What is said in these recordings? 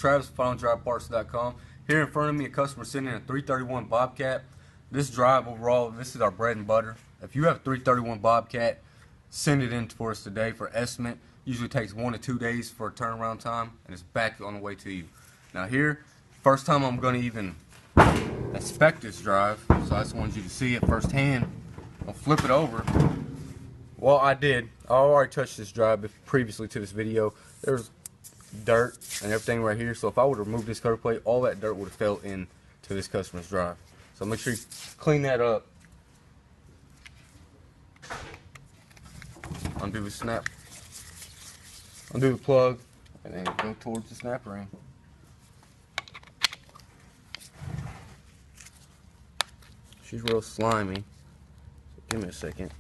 Travis from FinalDriveParts.com. Here in front of me, a customer sitting in a 331 Bobcat. This drive overall, this is our bread and butter. If you have a 331 Bobcat, send it in for us today for estimate. Usually takes 1 to 2 days for a turnaround time, and it's back on the way to you. Now here, first time I'm going to even inspect this drive, so I just wanted you to see it firsthand. I'll flip it over. Well, I already touched this drive previously to this video. There's dirt and everything right here, so if I would remove this cover plate, all that dirt would have fell into this customer's drive. So make sure you clean that up. Undo the snap, undo the plug, and then go towards the snap ring. She's real slimy, so give me a second.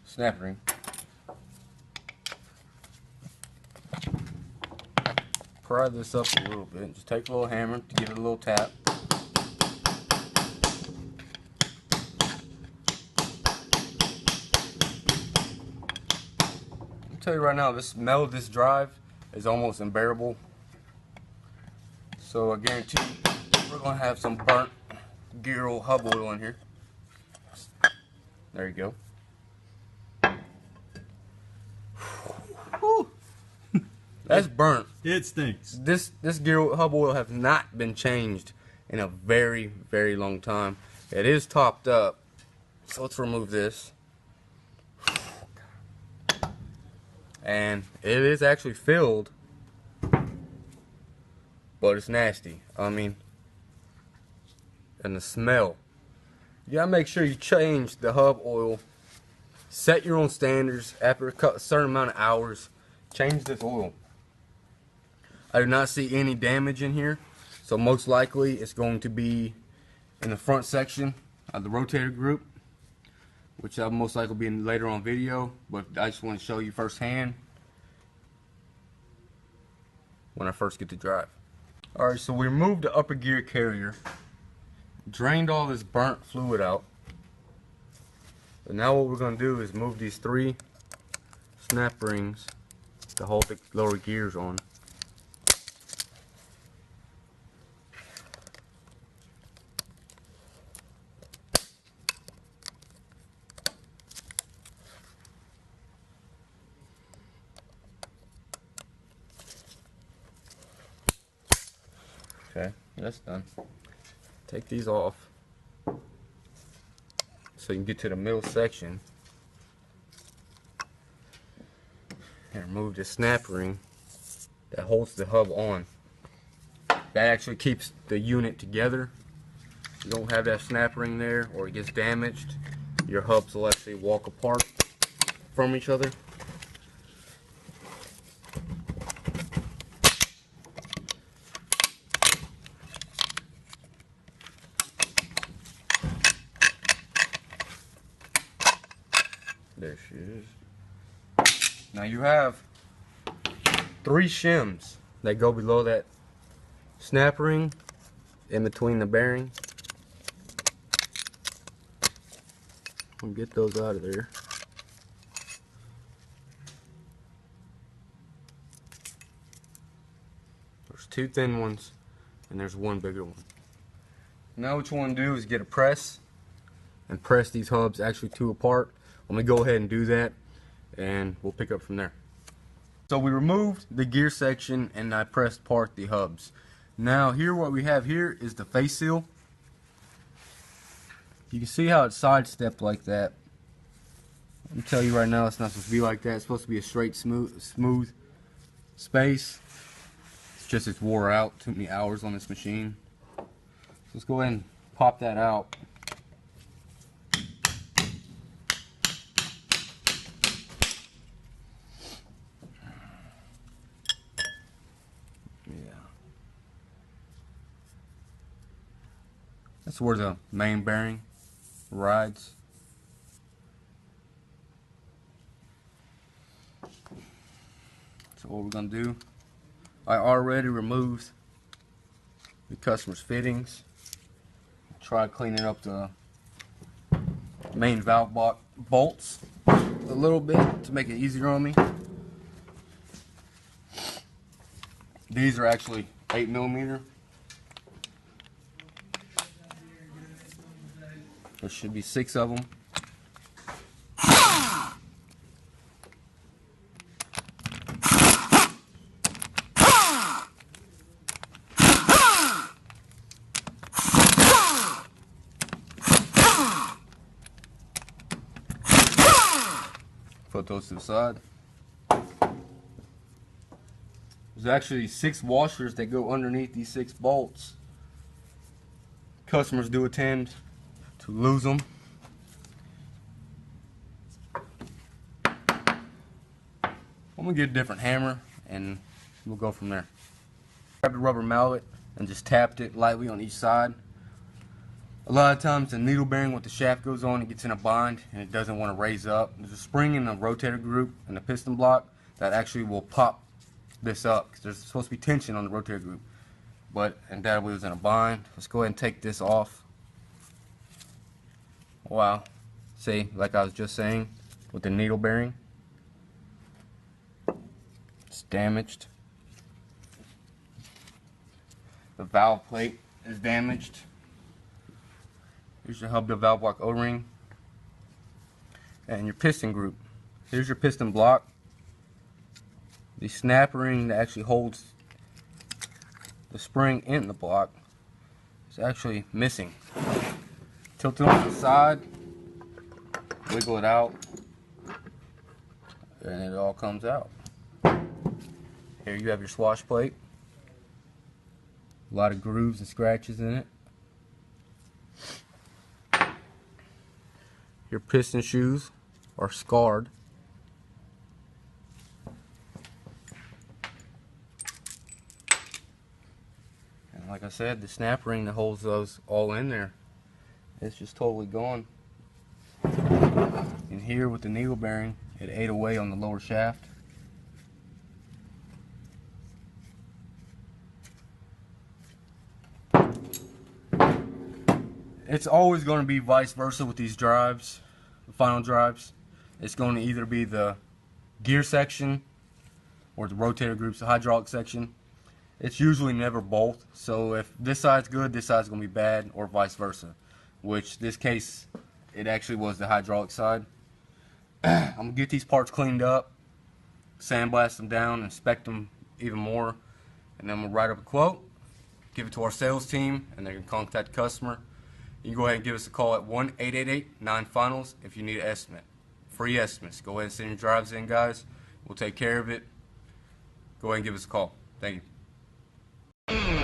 Snap ring. Pry this up a little bit. Just take a little hammer to give it a little tap. I'll tell you right now, the smell of this drive is almost unbearable. So I guarantee we're going to have some burnt gear oil, hub oil in here. There you go. That's burnt. It stinks. This gear hub oil has not been changed in a very, very long time. It is topped up. So let's remove this. And it is actually filled, but it's nasty. I mean, and the smell. You gotta make sure you change the hub oil. Set your own standards. After a certain amount of hours, change this oil. I do not see any damage in here, so most likely it's going to be in the front section of the rotator group, which I'll most likely be in later on video, but I just want to show you firsthand when I first get to drive. Alright, so we removed the upper gear carrier, drained all this burnt fluid out, and now what we're going to do is move these 3 snap rings to hold the lower gears on. Okay, that's done. Take these off so you can get to the middle section and remove the snap ring that holds the hub on. That actually keeps the unit together. You don't have that snap ring there or it gets damaged, your hubs will actually walk apart from each other. There she is. Now you have 3 shims that go below that snap ring in between the bearing. We'll get those out of there. There's 2 thin ones and there's 1 bigger one. Now what you want to do is get a press and press these hubs actually 2 apart. Let me go ahead and do that and we'll pick up from there. So we removed the gear section and I pressed apart the hubs. Now here, what we have here is the face seal. You can see how it's sidestepped like that. Let me tell you right now, it's not supposed to be like that. It's supposed to be a straight, smooth space. It's just it's wore out. Took me hours on this machine. So let's go ahead and pop that out. That's where the main bearing rides. So what we're going to do, I already removed the customer's fittings. Try cleaning up the main valve block bolts a little bit to make it easier on me. These are actually 8mm. There should be 6 of them. Put those to the side. There's actually 6 washers that go underneath these 6 bolts. Customers do tend to lose them. I'm gonna get a different hammer and we'll go from there. Grab the rubber mallet and just tapped it lightly on each side. A lot of times the needle bearing with the shaft goes on, it gets in a bind and it doesn't want to raise up. There's a spring in the rotator group and the piston block that actually will pop this up because there's supposed to be tension on the rotator group, and that was in a bind. Let's go ahead and take this off. Wow, see, like I was just saying with the needle bearing, it's damaged. The valve plate is damaged. Here's your hub to valve block O-ring and your piston group. Here's your piston block. The snap ring that actually holds the spring in the block is actually missing. Tilt it on the side, wiggle it out, and it all comes out. Here you have your swash plate. A lot of grooves and scratches in it. Your piston shoes are scarred. And like I said, the snap ring that holds those all in there, it's just totally gone. And here with the needle bearing, it ate away on the lower shaft. It's always going to be vice versa with these drives, the final drives. It's going to either be the gear section or the rotator groups, the hydraulic section. It's usually never both. So if this side's good, this side's going to be bad, or vice versa. Which this case, it actually was the hydraulic side. I'm going to get these parts cleaned up, sandblast them down, inspect them even more, and then we'll write up a quote, give it to our sales team, and they can contact the customer. You can go ahead and give us a call at 1-888-9-FINALS if you need an estimate. Free estimates. Go ahead and send your drives in, guys. We'll take care of it. Go ahead and give us a call. Thank you.